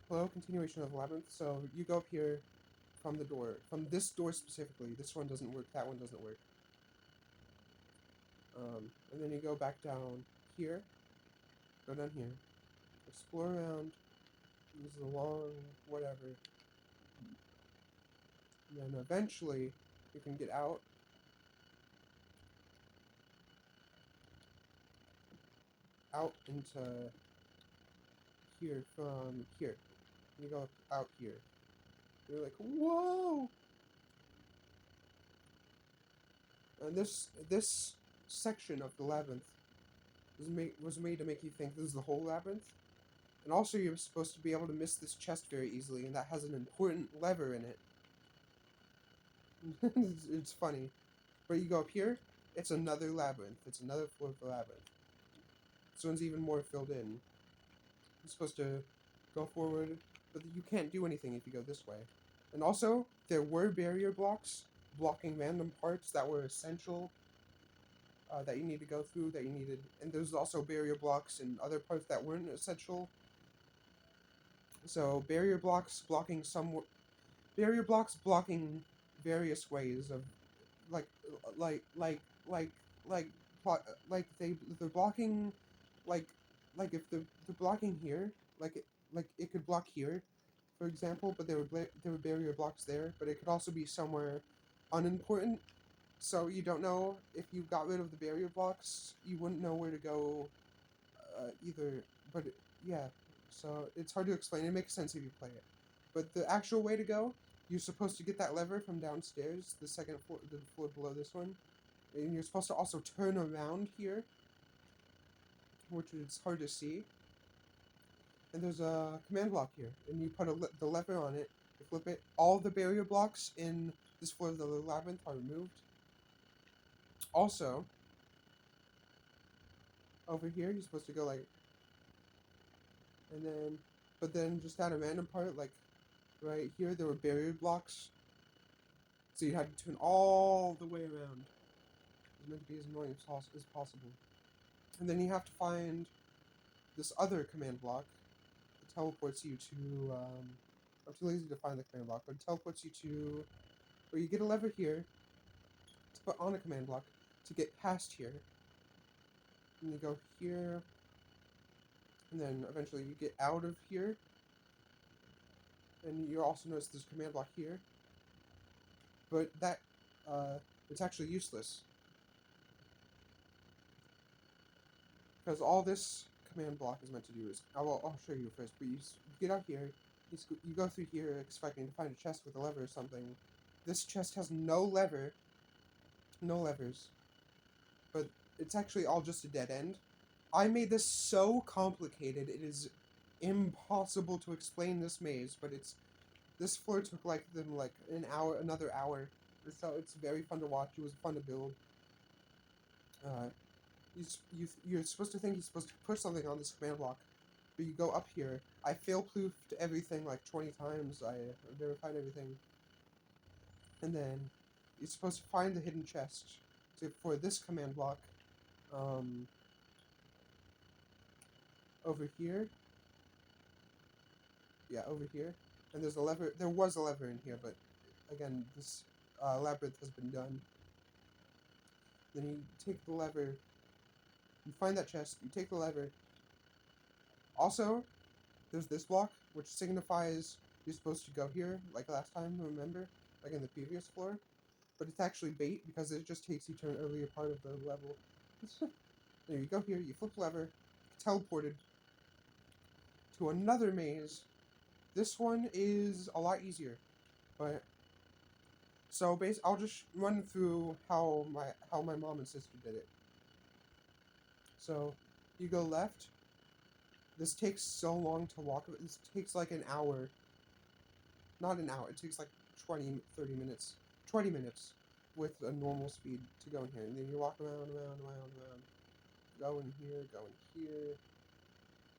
Hello, continuation of Labyrinth. So you go up here from the door, from this door specifically. This one doesn't work, that one doesn't work. And then you go back down here, go down here, explore around, use the long whatever. And then eventually you can get out into here from here. You go out here. You're like, whoa! And this section of the labyrinth was made to make you think this is the whole labyrinth. And also, you're supposed to be able to miss this chest very easily, and that has an important lever in it. It's funny. But you go up here, it's another labyrinth. It's another floor of the labyrinth. This one's even more filled in. You're supposed to go forward, but you can't do anything if you go this way. And also, there were barrier blocks blocking random parts that were essential, that you need to go through, that you needed. And there's also barrier blocks in other parts that weren't essential. So barrier blocks blocking various ways of like like like like like they're blocking like if they're blocking here, it could block here, for example, but there were barrier blocks there, but it could also be somewhere unimportant. So you don't know, if you got rid of the barrier blocks, you wouldn't know where to go, either. But yeah, so it's hard to explain. It makes sense if you play it. But the actual way to go, you're supposed to get that lever from downstairs, the second floor, the floor below this one, and you're supposed to also turn around here, which is hard to see. And there's a command block here, and you put the lever on it, you flip it. All the barrier blocks in this floor of the labyrinth are removed. Also, over here, you're supposed to go like, and then, but then just at a random part, like right here, there were barrier blocks, so you had to turn all the way around. It's meant to be as annoying as possible. And then you have to find this other command block that teleports you to, I'm too lazy to find the command block, but it teleports you to, where you get a lever here to put on a command block to get past here. And you go here, and then eventually you get out of here. And you also notice there's a command block here. But that, it's actually useless. Because all this command block is meant to do is, I'll show you first, but you get out here, you go through here expecting to find a chest with a lever or something. This chest has no levers, but it's actually all just a dead end. I made this so complicated, it is impossible to explain this maze, but this floor took them like an hour, another hour. So it's very fun to watch. It was fun to build. Uh, you're supposed to think you're supposed to push something on this command block, but you go up here. I fail-proofed everything like 20 times. I verified everything. And then you're supposed to find the hidden chest for this command block, um, over here. Yeah, over here. And there's a lever. There was a lever in here, but again, this labyrinth has been done. Then you take the lever. You find that chest. You take the lever. Also, there's this block, which signifies you're supposed to go here, like last time, remember? Like in the previous floor. But it's actually bait, because it just takes you to an earlier part of the level. There, you go here, you flip the lever, teleported to another maze. This one is a lot easier. But so I'll just run through how my mom and sister did it. So you go left. This takes so long to walk. This takes like an hour. Not an hour. It takes like 20, 30 minutes. 20 minutes with a normal speed to go in here. And then you walk around. Go in here.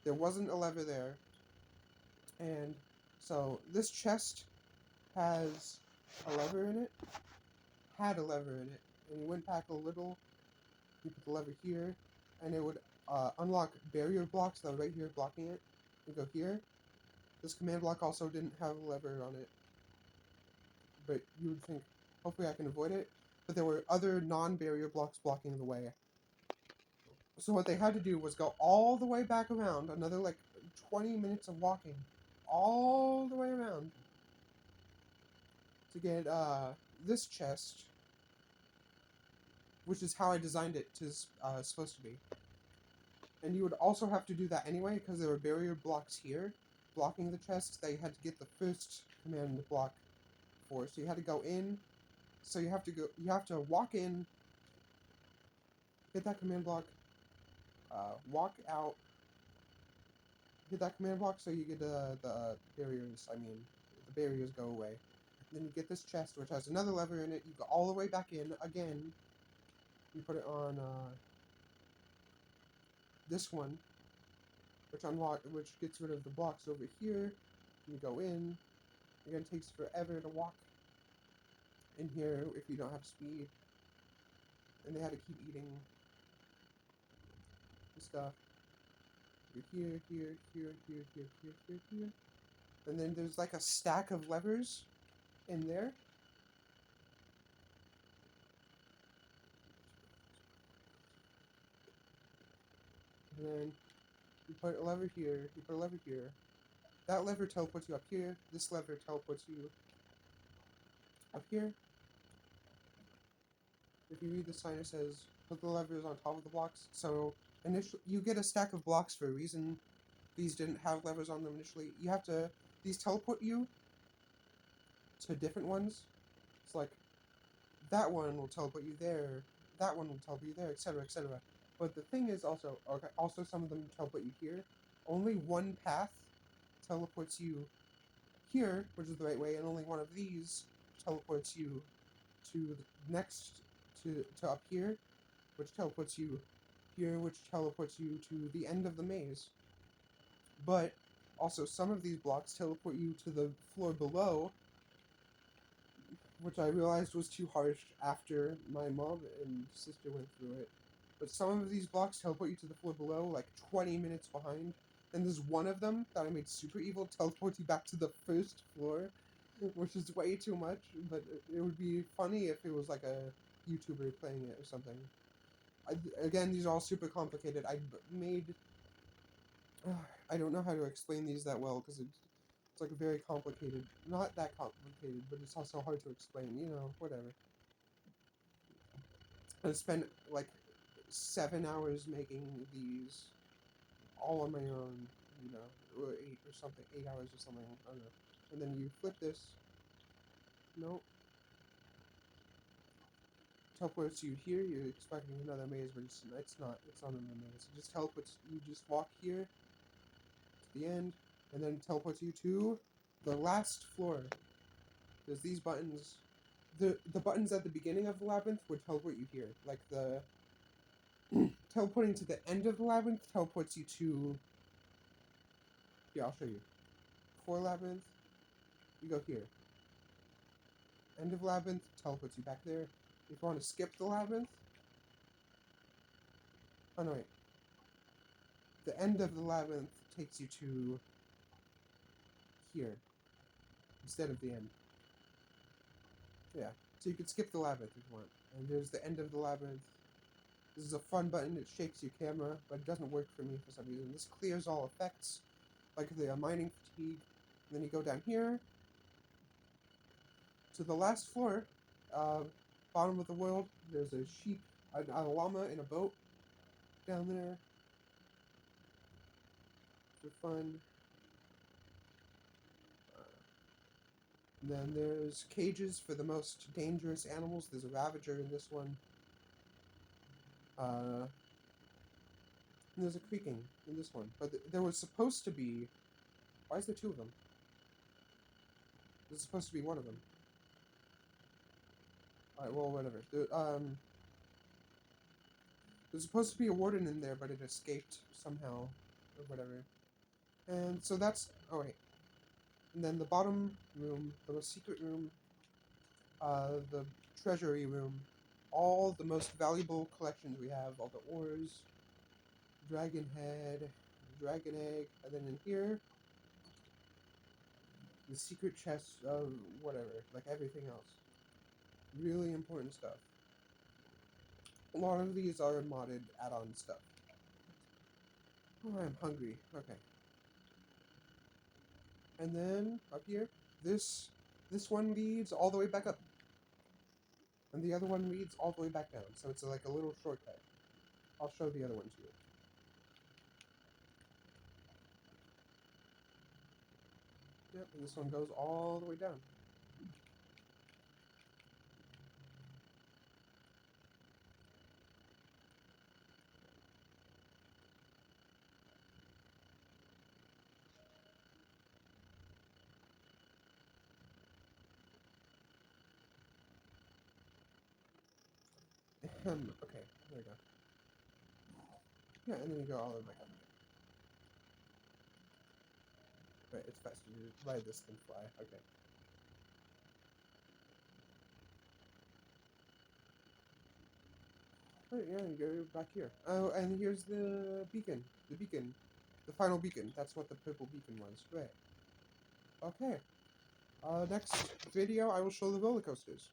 There wasn't a lever there. And so this chest has a lever in it. Had a lever in it. And you went back a little. You put the lever here. And it would unlock barrier blocks that are right here blocking it. You go here. This command block also didn't have a lever on it, but you would think, hopefully I can avoid it. But there were other non-barrier blocks blocking the way. So what they had to do was go all the way back around, another like 20 minutes of walking, all the way around to get this chest, which is how I designed it to supposed to be. And you would also have to do that anyway because there were barrier blocks here blocking the chest that you had to get the first command block for. So you had to go in. So you have to walk in, hit that command block, walk out, hit that command block so you get the barriers. The barriers go away. Then you get this chest, which has another lever in it. You go all the way back in again. You put it on this one, which gets rid of the blocks over here. You go in. Again, it takes forever to walk in here if you don't have speed. And they had to keep eating the stuff. Here, here, here, here, here, here, here, here. And then there's like a stack of levers in there. And then you put a lever here, you put a lever here. That lever teleports you up here. This lever teleports you up here. If you read the sign, it says put the levers on top of the blocks. So initially, you get a stack of blocks for a reason. These didn't have levers on them initially. These teleport you to different ones. It's like, that one will teleport you there, that one will teleport you there, etc., etc. But the thing is also some of them teleport you here. Only one path teleports you here, which is the right way, and only one of these teleports you to the next, to up here, which teleports you here, which teleports you to the end of the maze. But also some of these blocks teleport you to the floor below, which I realized was too harsh after my mom and sister went through it. But some of these blocks teleport you to the floor below, like 20 minutes behind. And there's one of them that I made super evil, teleports you back to the first floor, which is way too much, but it would be funny if it was like a YouTuber playing it or something. Again, these are all super complicated. I don't know how to explain these that well, because it's like very complicated. Not that complicated, but it's also hard to explain, whatever. I spent like 7 hours making these all on my own, or 8 hours or something, I don't know. And then you flip this. No. Teleports you here, you're expecting another maze, but it's not another maze. It just teleports, you just walk here to the end, and then teleports you to the last floor. There's these buttons. The buttons at the beginning of the labyrinth would teleport you here. Like the teleporting to the end of the labyrinth teleports you to... Here, I'll show you. Before labyrinth, you go here. End of labyrinth teleports you back there. If you want to skip the labyrinth... Oh, no, wait. The end of the labyrinth takes you to here instead of the end. Yeah, so you can skip the labyrinth if you want. And there's the end of the labyrinth. This is a fun button. It shakes your camera, but it doesn't work for me for some reason. This clears all effects, like the mining fatigue. And then you go down here to the last floor, bottom of the world. There's a sheep, a llama in a boat down there. For fun. And then there's cages for the most dangerous animals. There's a Ravager in this one. And there's a creaking in this one. But there was supposed to be... Why is there two of them? There's supposed to be one of them. Alright, well, whatever. There's supposed to be a warden in there, but it escaped somehow. Or whatever. And so that's... Oh, wait. And then the bottom room, the most secret room, the treasury room, all the most valuable collections we have, all the ores, dragon head, dragon egg, and then in here, the secret chests of whatever, like everything else. Really important stuff. A lot of these are modded add-on stuff. Oh, I'm hungry. Okay. And then up here, this one leads all the way back up, and the other one leads all the way back down. So it's like a little shortcut. I'll show the other one to you. Yep, and this one goes all the way down. Okay, there we go. Yeah, and then you go all the way back up again. Right, it's faster to ride this than fly. Okay. Right, yeah, you go back here. Oh, and here's the beacon. The beacon. The final beacon. That's what the purple beacon was. Right. Okay. Next video, I will show the roller coasters.